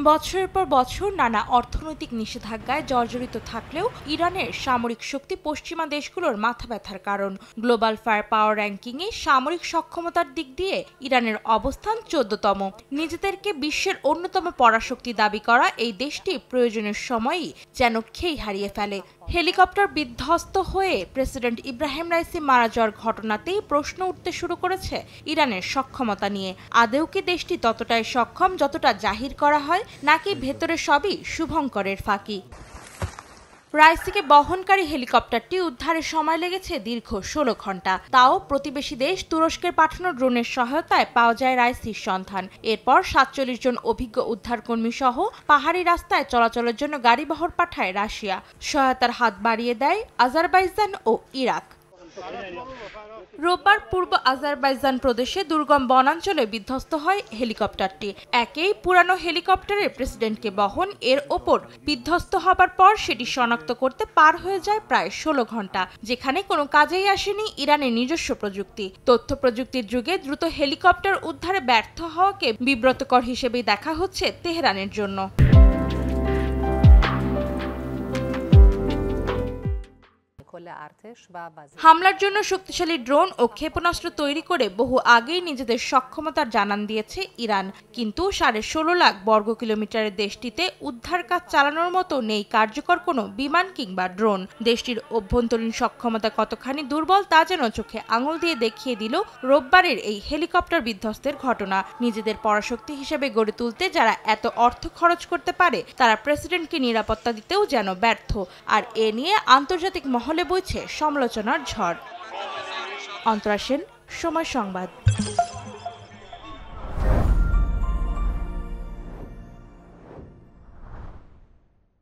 বছরের পর বছর নানা অর্থনৈতিক নিষেধাজ্ঞায় জর্জরিত থাকলেও ইরানের সামরিক শক্তি পশ্চিমা দেশগুলোর মাথা ব্যথার কারণ। গ্লোবাল ফায়ার পাওয়ার র্যাঙ্কিংয়ে সামরিক সক্ষমতার দিক দিয়ে ইরানের অবস্থান 14তম। নিজেদেরকে বিশ্বের অন্যতম পরাশক্তি দাবি করা এই দেশটি প্রয়োজনের সময়ই যেন খেই হারিয়ে ফেলে। হেলিকপ্টার বিধ্বস্ত হয়ে প্রেসিডেন্ট ইব্রাহিম রাইসি মারা যাওয়ার ঘটনাতেই প্রশ্ন উঠতে শুরু করেছে ইরানের সক্ষমতা নিয়ে। আদৌ কি দেশটি ততটাই সক্ষম যতটা জাহির করা হয়, নাকি ভেতরে সবই শুভঙ্করের ফাঁকি? রাইসিকে বহনকারী হেলিকপ্টারটি উদ্ধারের সময় লেগেছে দীর্ঘ 16 ঘন্টা। তাও প্রতিবেশী দেশ তুরস্কের পাঠানো ড্রোনের সহায়তায় পাওয়া যায় রাইসির সন্ধান। এরপর 47 জন অভিজ্ঞ উদ্ধারকর্মী সহ পাহাড়ি রাস্তায় চলাচলের জন্য গাড়িবহর পাঠায় রাশিয়া। সহায়তার হাত বাড়িয়ে দেয় আজারবাইজান ও ইরাক। রোববার পূর্ব আজারবাইজান প্রদেশে দুর্গম বনাঞ্চলে বিধ্বস্ত হয় হেলিকপ্টারটি। একেই পুরানো হেলিকপ্টারের প্রেসিডেন্টকে বহন, এর ওপর বিধ্বস্ত হবার পর সেটি শনাক্ত করতে পার হয়ে যায় প্রায় 16 ঘন্টা, যেখানে কোনো কাজেই আসেনি ইরানের নিজস্ব প্রযুক্তি। তথ্য প্রযুক্তির যুগে দ্রুত হেলিকপ্টার উদ্ধারে ব্যর্থ হওয়াকে বিব্রতকর হিসেবেই দেখা হচ্ছে তেহরানের জন্য। হামলার জন্য শক্তিশালী ড্রোন ও ক্ষেপণাস্ত্র তৈরি করে বহু আগেই নিজেদের সক্ষমতার জানান দিয়েছে ইরান। কিন্তু 16.5 লাখ বর্গ কিলোমিটারের দেশটিতে উদ্ধার কাজ চালানোর মতো নেই কার্যকর কোনো বিমান কিংবা ড্রোন। দেশটির অভ্যন্তরীণ সক্ষমতা কতখানি দুর্বল তা যেন চোখে আঙুল দিয়ে দেখিয়ে দিল রোববারের এই হেলিকপ্টার বিধ্বস্তের ঘটনা। নিজেদের পরাশক্তি হিসেবে গড়ে তুলতে যারা এত অর্থ খরচ করতে পারে, তারা প্রেসিডেন্টকে নিরাপত্তা দিতেও যেন ব্যর্থ। আর এ নিয়ে আন্তর্জাতিক মহলে বইছে সমালোচনার ঝড়। অন্তরা সেন, সময় সংবাদ।